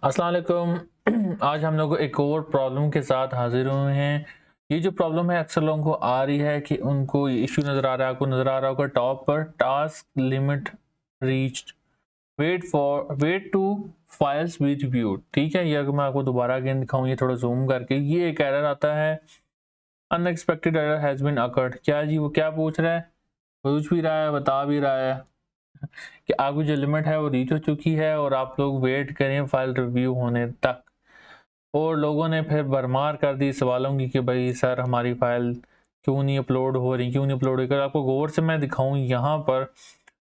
अस्सलाम वालेकुम। आज हम लोग एक और प्रॉब्लम के साथ हाजिर हुए हैं। ये जो प्रॉब्लम है अक्सर लोगों को आ रही है कि उनको ये इशू नज़र आ रहा है, आपको नज़र आ रहा होगा टॉप पर task limit reached, wait to files be reviewed. ठीक है, ये अगर मैं आपको दोबारा अगेन दिखाऊं, ये थोड़ा जूम करके, ये एक एरर आता है, unexpected error has been occurred. क्या जी, वो क्या पूछ रहा है, पूछ भी रहा है, बता भी रहा है कि आपकी जो लिमिट है वो रीच हो चुकी है और आप लोग वेट करें फाइल रिव्यू होने तक। और लोगों ने फिर भरमार कर दी सवालों की कि भाई सर हमारी फाइल क्यों नहीं अपलोड हो रही, क्यों नहीं अपलोड हो रही। अगर आपको गौर से मैं दिखाऊं यहाँ पर,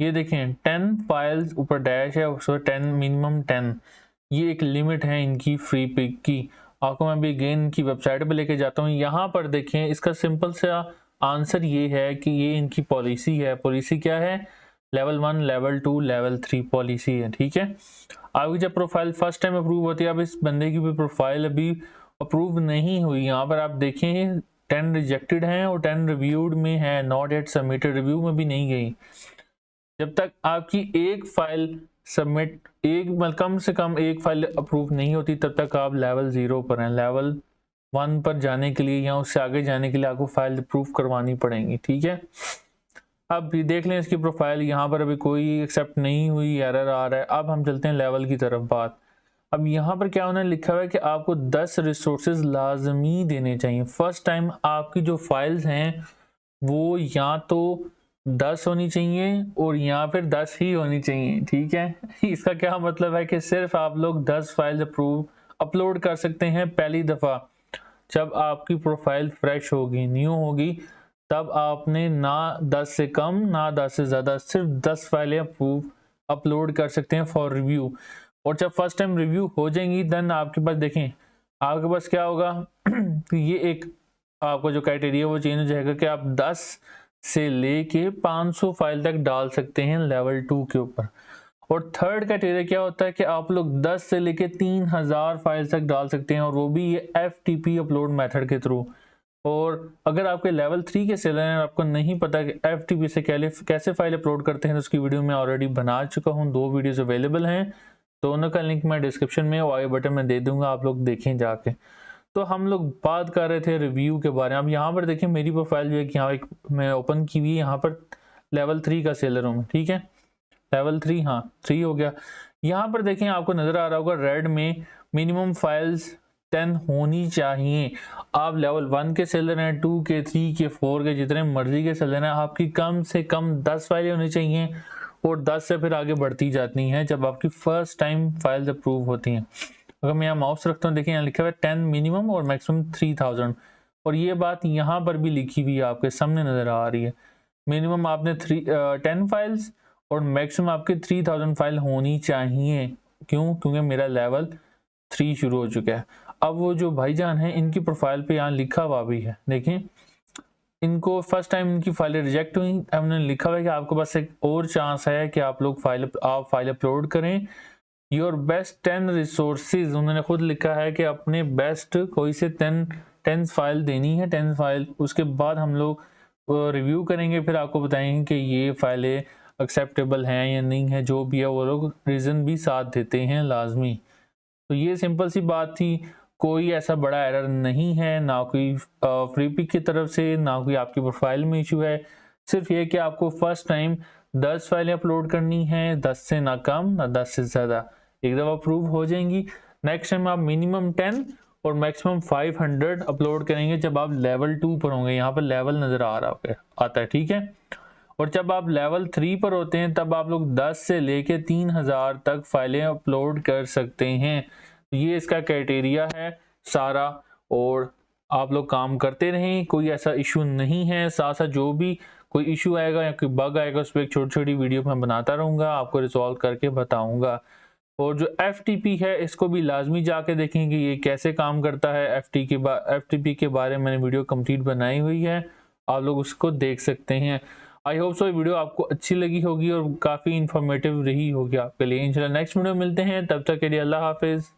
ये देखें 10 फाइल्स ऊपर डैश है, उसमें 10 मिनिमम 10, ये एक लिमिट है इनकी फ्री पिक की। आपको मैं भी अगेन इनकी वेबसाइट पे लेके जाता हूँ। यहाँ पर देखें, इसका सिंपल सा आंसर ये है कि ये इनकी पॉलिसी है। पॉलिसी क्या है? लेवल 1, लेवल 2, लेवल 3 पॉलिसी है। ठीक है, आपकी जब प्रोफाइल फर्स्ट टाइम अप्रूव होती है, अब इस बंदे की भी प्रोफाइल अभी अप्रूव नहीं हुई, यहाँ पर आप देखें 10 रिजेक्टेड हैं और 10 रिव्यूड में है, नॉट येट सबमिटेड, रिव्यू में भी नहीं गई। जब तक आपकी एक फाइल सबमिट, कम से कम एक फाइल अप्रूव नहीं होती, तब तक आप लेवल 0 पर हैं। लेवल 1 पर जाने के लिए या उससे आगे जाने के लिए आपको फाइल अप्रूव करवानी पड़ेगी। ठीक है, अब ये देख लें इसकी प्रोफाइल, यहाँ पर अभी कोई एक्सेप्ट नहीं हुई, एरर आ रहा है। अब हम चलते हैं लेवल की तरफ बात। अब यहाँ पर क्या उन्होंने लिखा हुआ है कि आपको 10 रिसोर्सेज लाजमी देने चाहिए। फर्स्ट टाइम आपकी जो फाइल्स हैं वो या तो 10 होनी चाहिए और या फिर 10 ही होनी चाहिए। ठीक है इसका क्या मतलब है कि सिर्फ आप लोग 10 फाइल्स अपलोड कर सकते हैं पहली दफ़ा। जब आपकी प्रोफाइल फ्रेश होगी, न्यू होगी, तब आपने ना 10 से कम ना 10 से ज़्यादा, सिर्फ 10 फाइलें अपलोड कर सकते हैं फॉर रिव्यू। और जब फर्स्ट टाइम रिव्यू हो जाएंगी, देन आपके पास देखें, आपके पास क्या होगा कि ये एक आपको जो क्राइटेरिया वो चेंज हो जाएगा कि आप 10 से लेके 500 फाइल तक डाल सकते हैं लेवल 2 के ऊपर। और थर्ड क्राइटेरिया क्या होता है कि आप लोग 10 से लेके 3000 फाइल तक डाल सकते हैं, और वो भी ये FTP अपलोड मेथड के थ्रू। और अगर आपके लेवल 3 के सेलर हैं, आपको नहीं पता कि FTP से कैसे फाइल अपलोड करते हैं, तो उसकी वीडियो मैं ऑलरेडी बना चुका हूँ, 2 वीडियोस अवेलेबल हैं, दोनों का लिंक मैं डिस्क्रिप्शन में और आई बटन में दे दूंगा, आप लोग देखें जाके। तो हम लोग बात कर रहे थे रिव्यू के बारे में। अब यहाँ पर देखें मेरी प्रोफाइल जो है यहाँ एक मैं ओपन की हुई है, यहाँ पर लेवल 3 का सेलर हूँ। ठीक है, लेवल 3, हाँ 3 हो गया। यहाँ पर देखें आपको नजर आ रहा होगा रेड में मिनिमम फाइल्स 10 होनी चाहिए। आप लेवल 1 के सेलर हैं, 2 के, 3 के, 4 के, जितने मर्जी के सेलर हैं, आपकी कम से कम 10 फाइलें होनी चाहिए और 10 से फिर आगे बढ़ती जाती हैं जब आपकी फर्स्ट टाइम फाइल्स अप्रूव होती हैं। अगर मैं यहाँ माउस रखता हूँ, देखिए यहाँ लिखा हुआ है 10 मिनिमम और मैक्सिमम 3000, और ये बात यहाँ पर भी लिखी हुई है, आपके सामने नजर आ रही है। मिनिमम आपने 10 फाइल्स और मैक्सिमम आपके 3000 फाइल होनी चाहिए। क्यों? क्योंकि मेरा लेवल 3 शुरू हो चुका है। अब वो जो भाईजान है, इनकी प्रोफाइल पे यहाँ लिखा हुआ भी है, देखें, इनको फर्स्ट टाइम इनकी फाइलें रिजेक्ट हुई, अब उन्होंने लिखा हुआ है कि आपके पास एक और चांस है कि आप लोग फाइल अपलोड करें। योर बेस्ट 10 रिसोर्सेज, उन्होंने खुद लिखा है कि अपने बेस्ट कोई से 10 फाइल देनी है, 10 फाइल, उसके बाद हम लोग रिव्यू करेंगे, फिर आपको बताएंगे कि ये फाइलें एक्सेप्टेबल हैं या नहीं है। जो भी है वो लोग रीज़न भी साथ देते हैं लाजमी। तो ये सिंपल सी बात थी, कोई ऐसा बड़ा एरर नहीं है, ना कोई फ्री पिक की तरफ से, ना कोई आपकी प्रोफाइल में इशू है। सिर्फ ये कि आपको फर्स्ट टाइम 10 फाइलें अपलोड करनी है, 10 से ना कम ना 10 से ज़्यादा। एक दफ़ा अप्रूव हो जाएंगी, नेक्स्ट टाइम आप मिनिमम 10 और मैक्सिमम 500 अपलोड करेंगे जब आप लेवल 2 पर होंगे। यहाँ पर लेवल नज़र आ रहा आता है। ठीक है, और जब आप लेवल 3 पर होते हैं, तब आप लोग 10 से लेके 3000 तक फाइलें अपलोड कर सकते हैं। ये इसका क्राइटेरिया है सारा, और आप लोग काम करते रहें, कोई ऐसा इशू नहीं है। साथ साथ जो भी कोई इशू आएगा या कोई बग आएगा, उस पर एक छोटी छोटी वीडियो मैं बनाता रहूँगा, आपको रिजॉल्व करके बताऊँगा। और जो FTP है, इसको भी लाजमी जाके देखें कि ये कैसे काम करता है। FTP के बारे में मैंने वीडियो कंप्लीट बनाई हुई है, आप लोग उसको देख सकते हैं। आई होप सो ये वीडियो आपको अच्छी लगी होगी और काफ़ी इंफॉर्मेटिव रही होगी आपके लिए। इंशाल्लाह नेक्स्ट वीडियो मिलते हैं, तब तक के लिए अल्लाह हाफिज़।